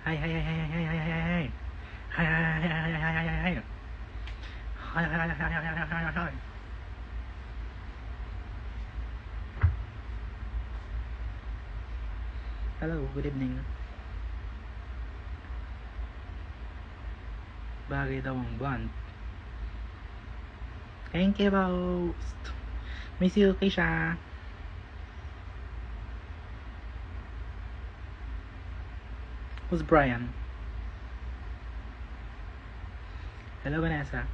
Hi, hi, hi, hi, hi, hi, hi, hi, hi. Hi, hi, hi, hi, hi, hi, hi, hi, hi. Hi, hi, hi, hi, hi, hi, hi, hi, hi. Hello, good evening. Bagay daw ang blunt. Thank you, Boast. Miss you, Keisha. Who's Brian? Hello, Vanessa.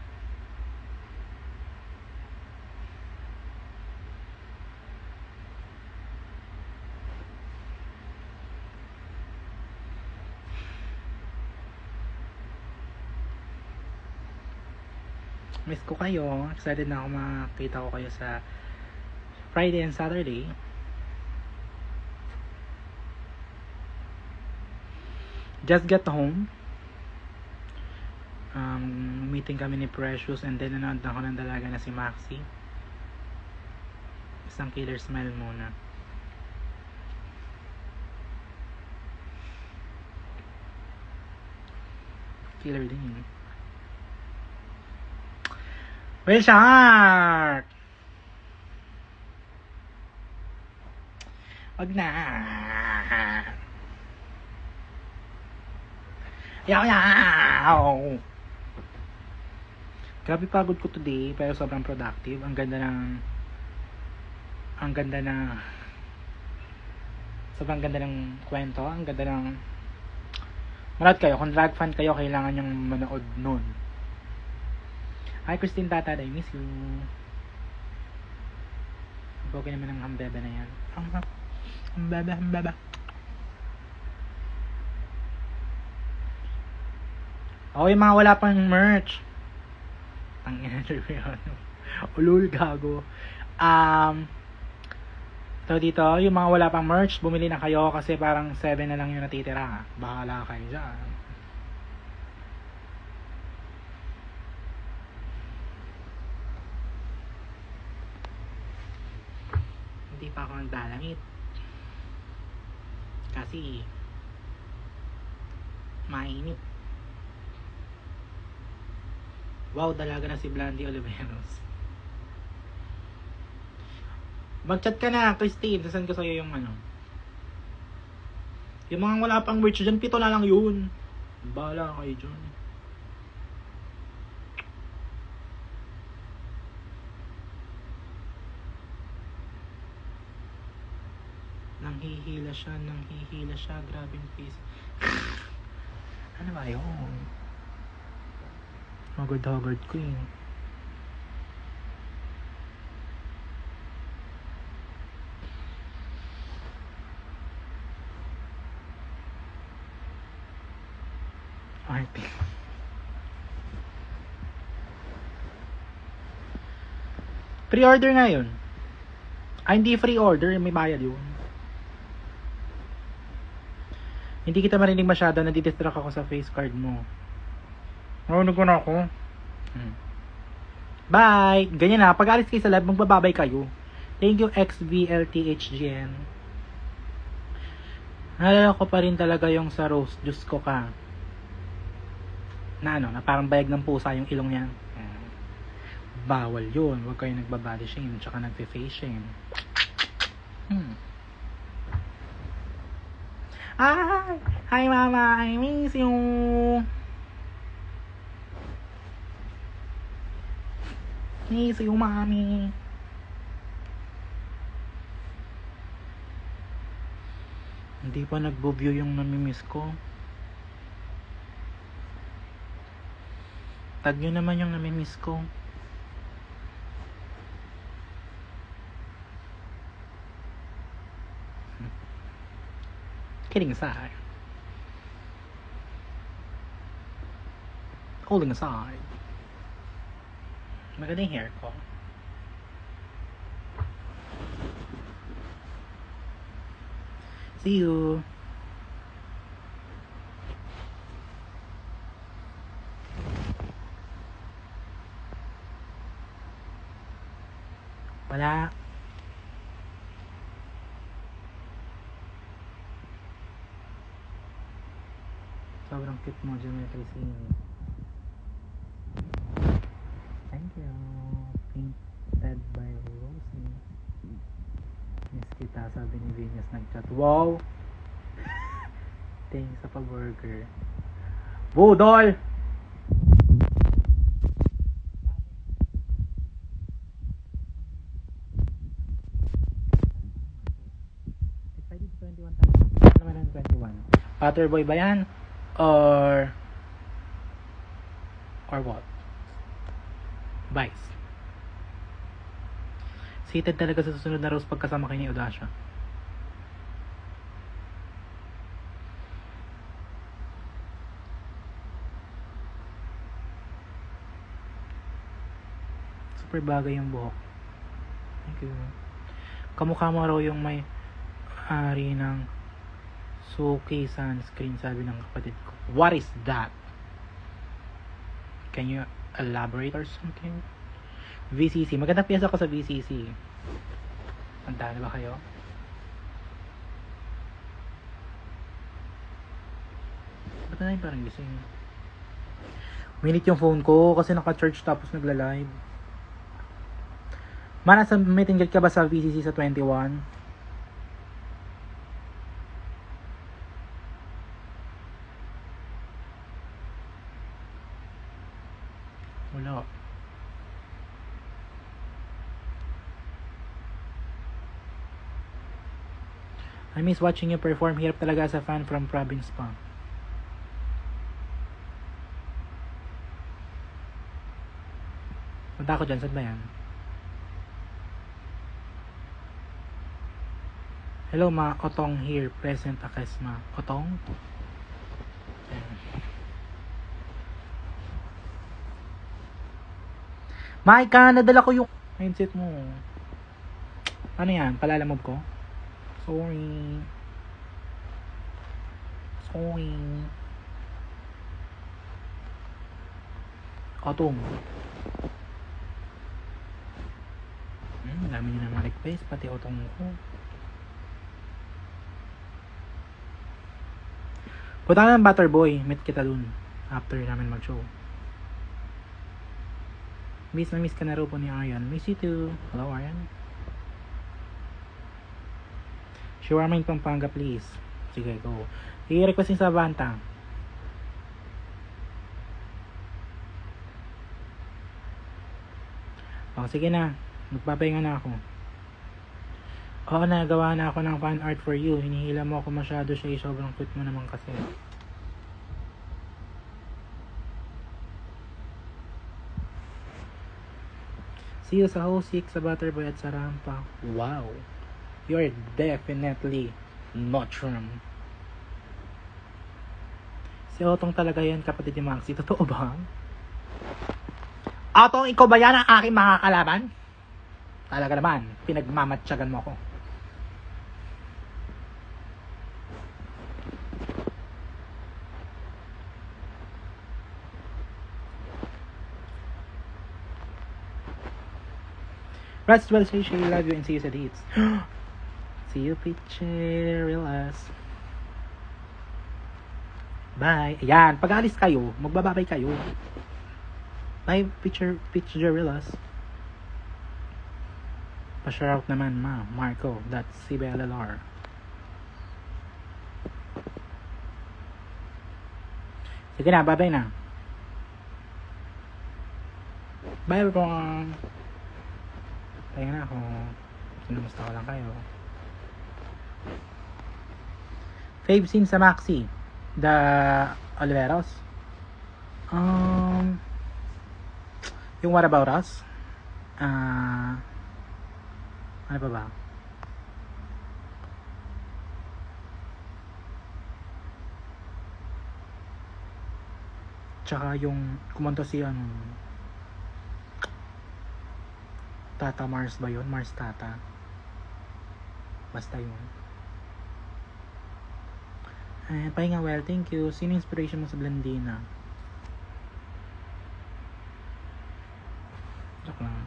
Miss ko kayo. Excited na ako makita ko kayo sa Friday and Saturday. Just got home. Meeting kami ni Precious and then nanood ako ng dalaga na si Maxi. Isang killer smile muna. Killer din. Well, Shark! Wag na! Yaw yaw! Grabe pagod ko today pero sobrang productive. Ang ganda sobrang ganda ng kwento. Ang ganda ng manood kayo. Kung drag fan kayo, kailangan yung manood nun. Hi Christine Tata, I miss you. Okay naman ang hambebe na yan. Hambebe. Okay, mga wala pang merch. Ang interview ano. Ulul gago. So dito, yung mga wala pang merch, bumili na kayo kasi parang 7 na lang yung natitira. Bahala kayo dyan. Hindi pa ako nagdalamit. Kasi mainit. Wow, dalaga na si Blandy Oliveros. Mag-chat ka na, Christine. Sasend ko sa'yo yung ano. Yung mga wala pang merch dyan, 7 na lang yun. Bahala kayo dyan. Nanghihila siya. Grabing face. Ano ba yun? Hagard queen. RP. Pre-order nga yun. Hindi free order, may bayad yun. Hindi kita marinig masyado, nadidistract ako sa face card mo. Narinig ko na ako. Bye! Ganyan na, pag alis kayo sa live, magbababay kayo. Thank you, XVLTHGN. Nalala ko pa rin talaga yung sa roast, Diyos ko ka. Na parang bayag ng pusa yung ilong niya. Bawal yun, huwag kayo nagbabody shame, tsaka nagpe-face shame. Hi mama, I miss you. Miss you, mommy. Hindi pa nagbo-view yung namimiss ko. Tag nyo naman yung namimiss ko. Kidding aside. Holding aside. Maganda yung hair ko. See you. Wala. Sobrang cute mo, Jamel Crisini. Thank you. Painted by Rosie. Miss kita, sabi ni Venus nag-chat. Wow! Thanks sa pa-burger. Budol! Excited 21 times. Ano naman ang 21? Butterboy ba yan? Or what? Vice. Seated talaga sa susunod na roast pagkasama kay ni Odasha. Super bagay yung buhok. Thank you. Kamukha mo raw yung may ari ng Suki sunscreen, sabi ng kapatid ko. What is that? Can you elaborate or something? VCC. Magandang piyasa ko sa VCC. Handa na ba kayo? Ba't na yun parang gising? Minute yung phone ko kasi naka-charge tapos nagla-live. Mana, sa meet and greet ka ba sa VCC sa 21? Wala. I miss watching you perform. Hirap talaga sa fan from province pa. Punta ako dyan. Saan ba yan? Hello ma. Otong here. Present Akesma. Otong? Maika, nadala ko yung mindset mo. Ano yan? Palalamog ko? Sorry. Otong. Dami nyo naman request. Pati otong ko. Punta ka ng Butterboy. Meet kita dun. After namin mag-show. Miss na miss ka na rin po ni Aryan. Miss you too. Hello Aryan. Shawarma in Pampanga please. Sige, go. I-request sa Banta. Sige na. Magpapahinga na ako. Oo, nagawa na ako ng fan art for you. Hinihila mo ako masyado siya. Sobrang cute mo naman kasi. See you sa Hosik, sa Butterboy at sa Rampa. Wow. You're definitely not wrong. Si Otong talaga yan, kapatid ni Maxi. Totoo ba? Otong, ikaw ba yan ang aking makakalaban? Talaga naman, pinagmamatsyagan mo ako. Rats, say she love you and see you sa dates. See you, picture, realize. Bye. Ayan, pag alis kayo, magbababay kayo. Bye, picture, realize. Pa-shoutout naman, ma. Marco, that's CBLLR. Sige na, bye-bye na. Bye everyone. Kaya na ako. Kinumusta ko lang kayo. Fave scene sa Maxi. The Oliveros. Yung What About Us. Ano pa ba? Tsaka yung kumanta si Tata Mars ba yun? Mars Tata. Basta yun. Pahinga well, thank you. Sino inspiration mo sa Blandina? Joke lang.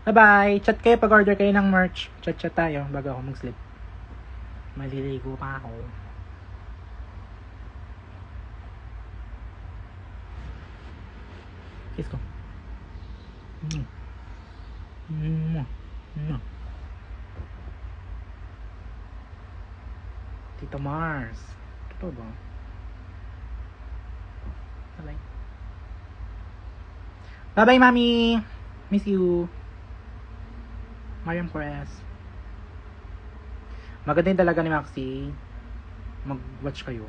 Bye-bye! Chat kayo pag order kayo ng merch. Chat tayo bago ako mag-sleep. Maliligo pa ako. Kiss ko. Mm. Tito Mars. Totoo ba? Bye-bye. Bye-bye, Mami! Miss you. Mariam Perez. Maganda yung talaga ni Maxi. Mag-watch kayo.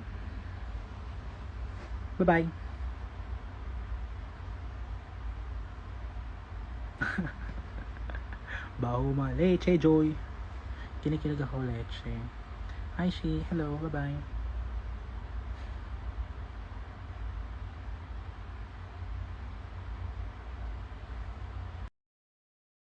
Bye-bye. Bahuma leche, Joy. Kinikilig ako, leche. Hi, Shi. Hello. Bye-bye.